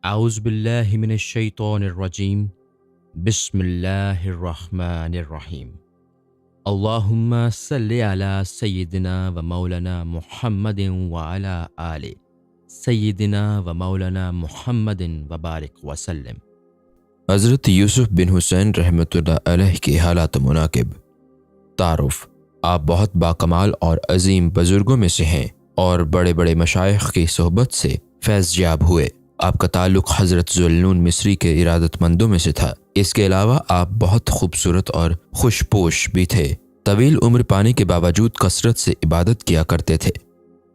اعوذ باللہ من الشیطان الرجیم بسم اللہ الرحمن الرحیم اللہم صلی علی سیدنا و مولانا محمد وعلی آل سیدنا و مولانا محمد وبارک وسلم۔ حضرت یوسف بن حسین رحمۃ اللہ علیہ کے حالات مناقب۔ تعارف: آپ بہت باکمال اور عظیم بزرگوں میں سے ہیں اور بڑے بڑے مشائخ کی صحبت سے فیض یاب ہوئے۔ آپ کا تعلق حضرت ذوالنون مصری کے ارادت مندوں میں سے تھا۔ اس کے علاوہ آپ بہت خوبصورت اور خوش پوش بھی تھے۔ طویل عمر پانے کے باوجود کثرت سے عبادت کیا کرتے تھے۔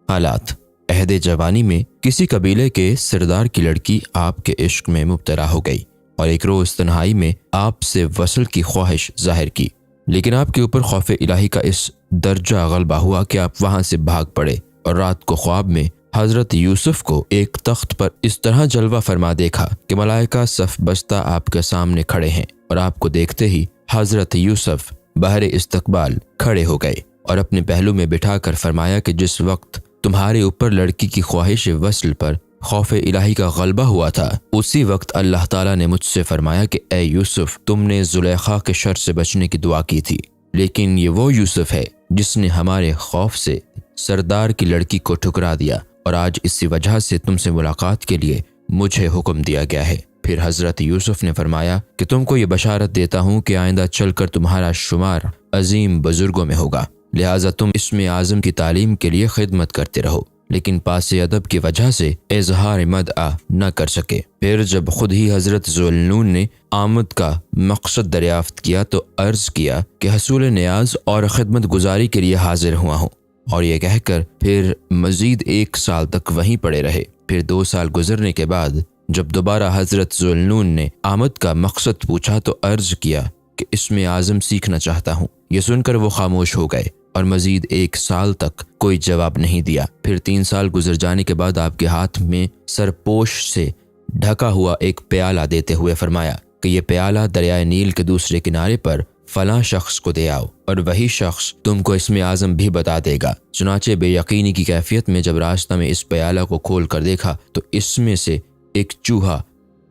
حالات: عہد جوانی میں کسی قبیلے کے سردار کی لڑکی آپ کے عشق میں مبتلا ہو گئی اور ایک روز تنہائی میں آپ سے وصل کی خواہش ظاہر کی، لیکن آپ کے اوپر خوف الہی کا اس درجہ غلبہ ہوا کہ آپ وہاں سے بھاگ پڑے اور رات کو خواب میں حضرت یوسف کو ایک تخت پر اس طرح جلوہ فرما دیکھا کہ ملائکہ صف بستہ آپ کے سامنے کھڑے ہیں، اور آپ کو دیکھتے ہی حضرت یوسف بہر استقبال کھڑے ہو گئے اور اپنے پہلو میں بٹھا کر فرمایا کہ جس وقت تمہارے اوپر لڑکی کی خواہش وصل پر خوف الہی کا غلبہ ہوا تھا، اسی وقت اللہ تعالیٰ نے مجھ سے فرمایا کہ اے یوسف، تم نے زلیخا کے شر سے بچنے کی دعا کی تھی، لیکن یہ وہ یوسف ہے جس نے ہمارے خوف سے سردار کی لڑکی کو ٹھکرا دیا، اور آج اسی وجہ سے تم سے ملاقات کے لیے مجھے حکم دیا گیا ہے۔ پھر حضرت یوسف نے فرمایا کہ تم کو یہ بشارت دیتا ہوں کہ آئندہ چل کر تمہارا شمار عظیم بزرگوں میں ہوگا، لہٰذا تم اسم اعظم کی تعلیم کے لیے خدمت کرتے رہو، لیکن پاس ادب کی وجہ سے اظہار مدعا نہ کر سکے۔ پھر جب خود ہی حضرت ذوالنون نے آمد کا مقصد دریافت کیا تو عرض کیا کہ حصول نیاز اور خدمت گزاری کے لیے حاضر ہوا ہوں، اور یہ کہہ کر پھر مزید 1 سال تک وہیں پڑے رہے۔ پھر 2 سال گزرنے کے بعد جب دوبارہ حضرت ذوالنون نے آمد کا مقصد پوچھا تو عرض کیا کہ اسم اعظم سیکھنا چاہتا ہوں۔ یہ سن کر وہ خاموش ہو گئے اور مزید 1 سال تک کوئی جواب نہیں دیا۔ پھر 3 سال گزر جانے کے بعد آپ کے ہاتھ میں سرپوش سے ڈھکا ہوا ایک پیالہ دیتے ہوئے فرمایا کہ یہ پیالہ دریائے نیل کے دوسرے کنارے پر فلاں شخص کو دے آؤ، اور وہی شخص تم کو اسم اعظم بھی بتا دے گا۔ چنانچہ بے یقینی کی کیفیت میں جب راستہ میں اس پیالہ کو کھول کر دیکھا تو اس میں سے ایک چوہا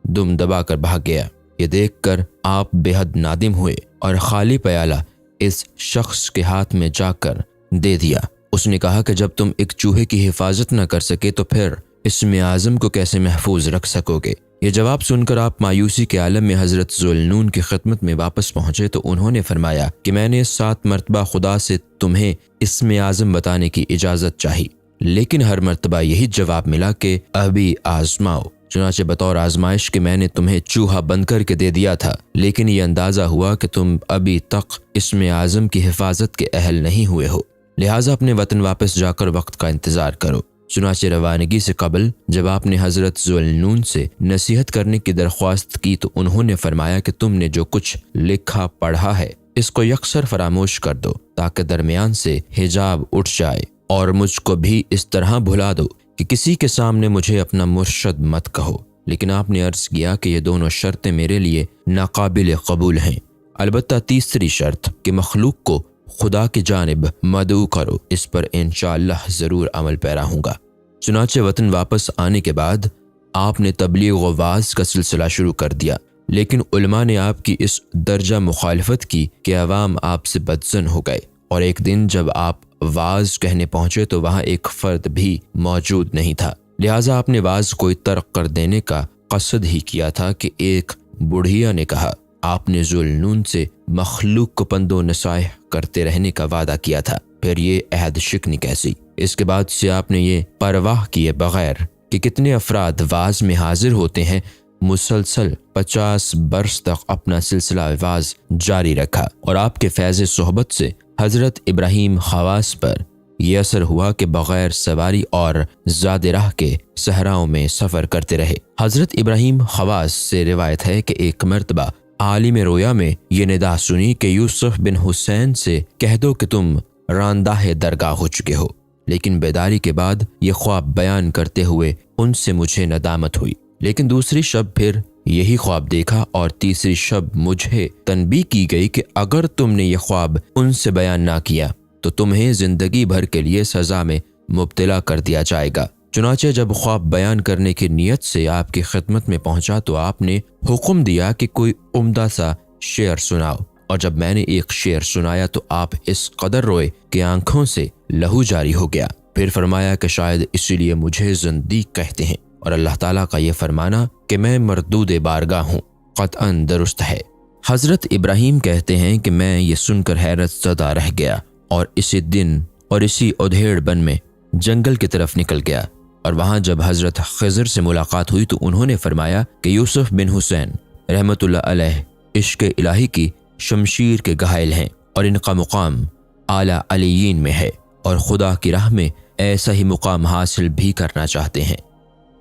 دم دبا کر بھاگ گیا۔ یہ دیکھ کر آپ بے حد نادم ہوئے اور خالی پیالہ اس شخص کے ہاتھ میں جا کر دے دیا۔ اس نے کہا کہ جب تم ایک چوہے کی حفاظت نہ کر سکے تو پھر اسم اعظم کو کیسے محفوظ رکھ سکو گے؟ یہ جواب سن کر آپ مایوسی کے عالم میں حضرت ذوالنون کی خدمت میں واپس پہنچے تو انہوں نے فرمایا کہ میں نے 7 مرتبہ خدا سے تمہیں اسم اعظم بتانے کی اجازت چاہی، لیکن ہر مرتبہ یہی جواب ملا کہ ابھی آزماؤ۔ چنانچہ بطور آزمائش کہ میں نے تمہیں چوہا بند کر کے دے دیا تھا، لیکن یہ اندازہ ہوا کہ تم ابھی تک اسم اعظم کی حفاظت کے اہل نہیں ہوئے ہو، لہٰذا اپنے وطن واپس جا کر وقت کا انتظار کرو۔ چنانچہ روانگی سے قبل جب آپ نے حضرت ذوالنون سے نصیحت کرنے کی درخواست کی تو انہوں نے فرمایا کہ تم نے جو کچھ لکھا پڑھا ہے اس کو یکسر فراموش کر دو تاکہ درمیان سے حجاب اٹھ جائے، اور مجھ کو بھی اس طرح بھلا دو کہ کسی کے سامنے مجھے اپنا مرشد مت کہو۔ لیکن آپ نے عرض کیا کہ یہ دونوں شرطیں میرے لیے ناقابل قبول ہیں، البتہ تیسری شرط کہ مخلوق کو خدا کی جانب مدعو کرو، اس پر انشاءاللہ ضرور عمل پیرا ہوں گا۔ چنانچہ وطن واپس آنے کے بعد آپ نے تبلیغ و وعظ کا سلسلہ شروع کر دیا، لیکن علماء نے آپ کی اس درجہ مخالفت کی کہ عوام آپ سے بدظن ہو گئے، اور ایک دن جب آپ وعظ کہنے پہنچے تو وہاں ایک فرد بھی موجود نہیں تھا، لہٰذا آپ نے وعظ کو ترک کر دینے کا قصد ہی کیا تھا کہ ایک بڑھیا نے کہا آپ نے ذوالنون سے مخلوق کو پند و نصائح کرتے رہنے کا وعدہ کیا تھا، پھر یہ عہد شکنی کیسی؟ اس کے بعد سے آپ نے یہ پرواہ کیے بغیر کہ کتنے افراد وعظ میں حاضر ہوتے ہیں مسلسل 50 برس تک اپنا سلسلہ وعظ جاری رکھا، اور آپ کے فیض صحبت سے حضرت ابراہیم خواص پر یہ اثر ہوا کہ بغیر سواری اور زاد راہ کے صحراؤں میں سفر کرتے رہے۔ حضرت ابراہیم خواص سے روایت ہے کہ ایک مرتبہ عالم رویا میں یہ ندا سنی کہ یوسف بن حسین سے کہہ دو کہ تم رانداہ درگاہ ہو چکے ہو، لیکن بیداری کے بعد یہ خواب بیان کرتے ہوئے ان سے مجھے ندامت ہوئی، لیکن دوسری شب پھر یہی خواب دیکھا، اور تیسری شب مجھے تنبیہ کی گئی کہ اگر تم نے یہ خواب ان سے بیان نہ کیا تو تمہیں زندگی بھر کے لیے سزا میں مبتلا کر دیا جائے گا۔ چنانچہ جب خواب بیان کرنے کی نیت سے آپ کی خدمت میں پہنچا تو آپ نے حکم دیا کہ کوئی عمدہ سا شعر سناؤ، اور جب میں نے ایک شعر سنایا تو آپ اس قدر روئے کہ آنکھوں سے لہو جاری ہو گیا۔ پھر فرمایا کہ شاید اسی لیے مجھے زندیق کہتے ہیں، اور اللہ تعالیٰ کا یہ فرمانا کہ میں مردود بارگاہ ہوں قطعاً درست ہے۔ حضرت ابراہیم کہتے ہیں کہ میں یہ سن کر حیرت زدہ رہ گیا اور اسی دن اور اسی ادھیڑ بن میں جنگل کی طرف نکل گیا، اور وہاں جب حضرت خضر سے ملاقات ہوئی تو انہوں نے فرمایا کہ یوسف بن حسین رحمۃ اللہ علیہ عشق الہی کی شمشیر کے گھائل ہیں، اور ان کا مقام اعلیٰ علیین میں ہے، اور خدا کی راہ میں ایسا ہی مقام حاصل بھی کرنا چاہتے ہیں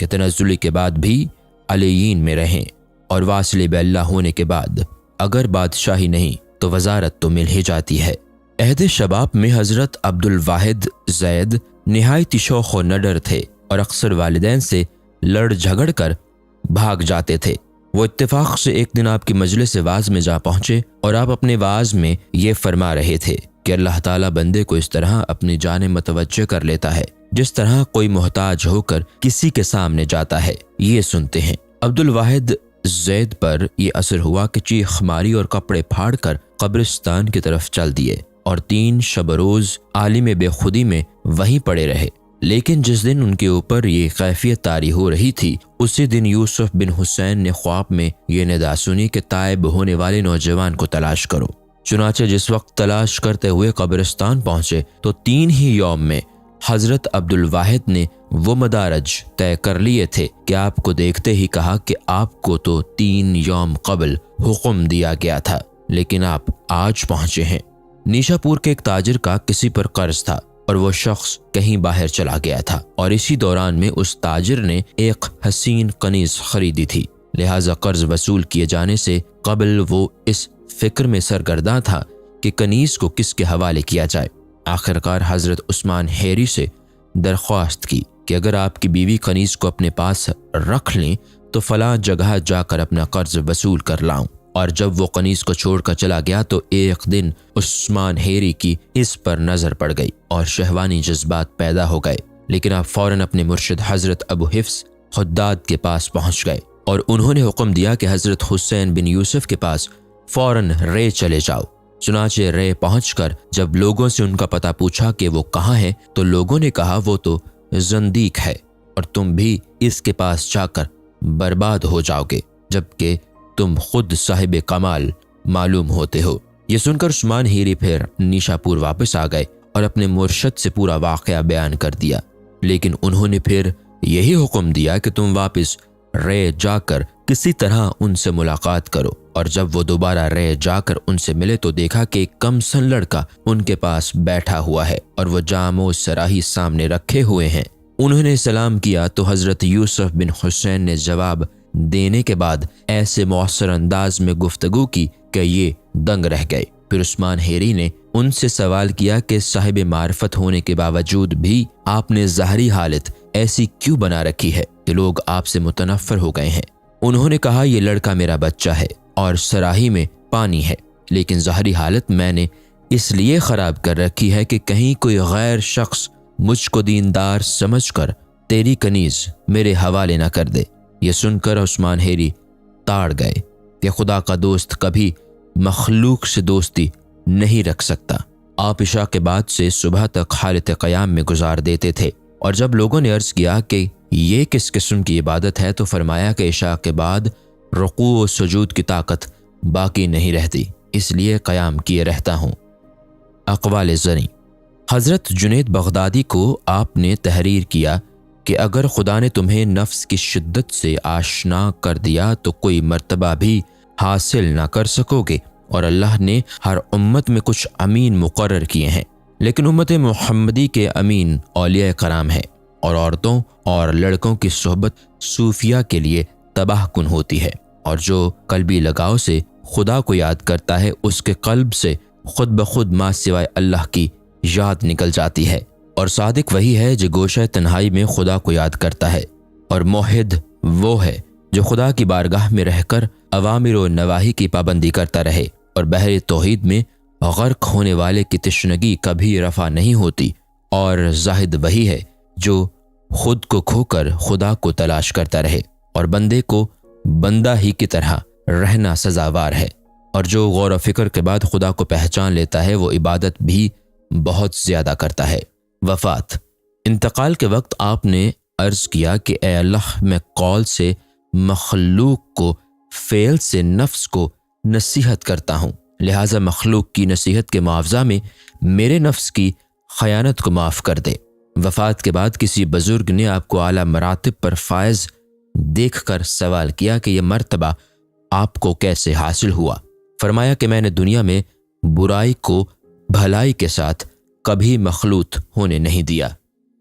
کہ تنزلی کے بعد بھی علیین میں رہیں، اور واصل باللہ ہونے کے بعد اگر بادشاہی نہیں تو وزارت تو مل ہی جاتی ہے۔ عہد شباب میں حضرت عبد الواحد زید نہایت شوخ و نڈر تھے، اور اکثر والدین سے لڑ جھگڑ کر بھاگ جاتے تھے۔ وہ اتفاق سے ایک دن آپ کی مجلس واعظ میں جا پہنچے، اور آپ اپنے واعظ میں یہ فرما رہے تھے کہ اللہ تعالیٰ بندے کو اس طرح اپنی جانب متوجہ کر لیتا ہے جس طرح کوئی محتاج ہو کر کسی کے سامنے جاتا ہے۔ یہ سنتے ہیں۔ عبد الواحد زید پر یہ اثر ہوا کہ چیخ ماری اور کپڑے پھاڑ کر قبرستان کی طرف چل دیے، اور 3 شب روز عالم بے خودی میں وہیں پڑے رہے۔ لیکن جس دن ان کے اوپر یہ کیفیت طاری ہو رہی تھی، اسی دن یوسف بن حسین نے خواب میں یہ ندا سنی کہ تائب ہونے والے نوجوان کو تلاش کرو۔ چنانچہ جس وقت تلاش کرتے ہوئے قبرستان پہنچے تو 3 ہی یوم میں حضرت عبد الواحد نے وہ مدارج طے کر لیے تھے کہ آپ کو دیکھتے ہی کہا کہ آپ کو تو 3 یوم قبل حکم دیا گیا تھا، لیکن آپ آج پہنچے ہیں۔ نیشا پور کے ایک تاجر کا کسی پر قرض تھا، اور وہ شخص کہیں باہر چلا گیا تھا، اور اسی دوران میں اس تاجر نے ایک حسین قمیص خریدی تھی، لہٰذا قرض وصول کیے جانے سے قبل وہ اس فکر میں سرگرداں تھا کہ کنیز کو کس کے حوالے کیا جائے۔ آخرکار حضرت عثمان حیری سے درخواست کی کہ اگر آپ کی بیوی کنیز کو اپنے پاس رکھ لیں تو فلاں جگہ جا کر اپنا قرض وصول کر لاؤں، اور جب وہ کنیز کو چھوڑ کر چلا گیا تو ایک دن عثمان حیری کی اس پر نظر پڑ گئی اور شہوانی جذبات پیدا ہو گئے، لیکن آپ فوراً اپنے مرشد حضرت ابو حفص خداد کے پاس پہنچ گئے، اور انہوں نے حکم دیا کہ حضرت حسین بن یوسف کے پاس فوراً رے چلے جاؤ۔ چنانچہ رے پہنچ کر جب لوگوں سے ان کا پتہ پوچھا کہ وہ کہاں ہے تو لوگوں نے کہا وہ تو زندیق ہے، اور تم بھی اس کے پاس جا کر برباد ہو جاؤ گے، جبکہ تم خود صاحب کمال معلوم ہوتے ہو۔ یہ سن کر عثمان حیری پھر نیشا پور واپس آ گئے اور اپنے مرشد سے پورا واقعہ بیان کر دیا، لیکن انہوں نے پھر یہی حکم دیا کہ تم واپس رے جا کر کسی طرح ان سے ملاقات کرو، اور جب وہ دوبارہ رے جا کر ان سے ملے تو دیکھا کہ ایک کم سن لڑکا ان کے پاس بیٹھا ہوا ہے اور وہ جام و سراہی سامنے رکھے ہوئے ہیں۔ انہوں نے سلام کیا تو حضرت یوسف بن حسین نے جواب دینے کے بعد ایسے مؤثر انداز میں گفتگو کی کہ یہ دنگ رہ گئے۔ پھر عثمان حیری نے ان سے سوال کیا کہ صاحب معرفت ہونے کے باوجود بھی آپ نے ظاہری حالت ایسی کیوں بنا رکھی ہے کہ لوگ آپ سے متنفر ہو گئے ہیں؟ انہوں نے کہا یہ لڑکا میرا بچہ ہے اور سراہی میں پانی ہے، لیکن ظاہری حالت میں نے اس لیے خراب کر رکھی ہے کہ کہیں کوئی غیر شخص مجھ کو دیندار سمجھ کر تیری کنیز میرے حوالے نہ کر دے۔ یہ سن کر عثمان حیری تاڑ گئے کہ خدا کا دوست کبھی مخلوق سے دوستی نہیں رکھ سکتا۔ آپ عشاء کے بعد سے صبح تک حالت قیام میں گزار دیتے تھے، اور جب لوگوں نے عرض کیا کہ یہ کس قسم کی عبادت ہے تو فرمایا کہ عشاء کے بعد رکوع و سجود کی طاقت باقی نہیں رہتی، اس لیے قیام کیے رہتا ہوں۔ اقوال زریں۔ حضرت جنید بغدادی کو آپ نے تحریر کیا کہ اگر خدا نے تمہیں نفس کی شدت سے آشنا کر دیا تو کوئی مرتبہ بھی حاصل نہ کر سکو گے، اور اللہ نے ہر امت میں کچھ امین مقرر کیے ہیں، لیکن امت محمدی کے امین اولیاء کرام ہیں، اور عورتوں اور لڑکوں کی صحبت صوفیہ کے لیے تباہ کن ہوتی ہے، اور جو قلبی لگاؤ سے خدا کو یاد کرتا ہے اس کے قلب سے خود بخود ما سوائے اللہ کی یاد نکل جاتی ہے، اور صادق وہی ہے جو گوشہ تنہائی میں خدا کو یاد کرتا ہے، اور موحد وہ ہے جو خدا کی بارگاہ میں رہ کر اوامر و نواہی کی پابندی کرتا رہے، اور بحر توحید میں غرق ہونے والے کی تشنگی کبھی رفع نہیں ہوتی، اور زاہد وہی ہے جو خود کو کھو کر خدا کو تلاش کرتا رہے، اور بندے کو بندہ ہی کی طرح رہنا سزاوار ہے، اور جو غور و فکر کے بعد خدا کو پہچان لیتا ہے وہ عبادت بھی بہت زیادہ کرتا ہے۔ وفات۔ انتقال کے وقت آپ نے عرض کیا کہ اے اللہ، میں قول سے مخلوق کو، فعل سے نفس کو نصیحت کرتا ہوں، لہٰذا مخلوق کی نصیحت کے معاوضہ میں میرے نفس کی خیانت کو معاف کر دے۔ وفات کے بعد کسی بزرگ نے آپ کو اعلیٰ مراتب پر فائز دیکھ کر سوال کیا کہ یہ مرتبہ آپ کو کیسے حاصل ہوا؟ فرمایا کہ میں نے دنیا میں برائی کو بھلائی کے ساتھ کبھی مخلوط ہونے نہیں دیا۔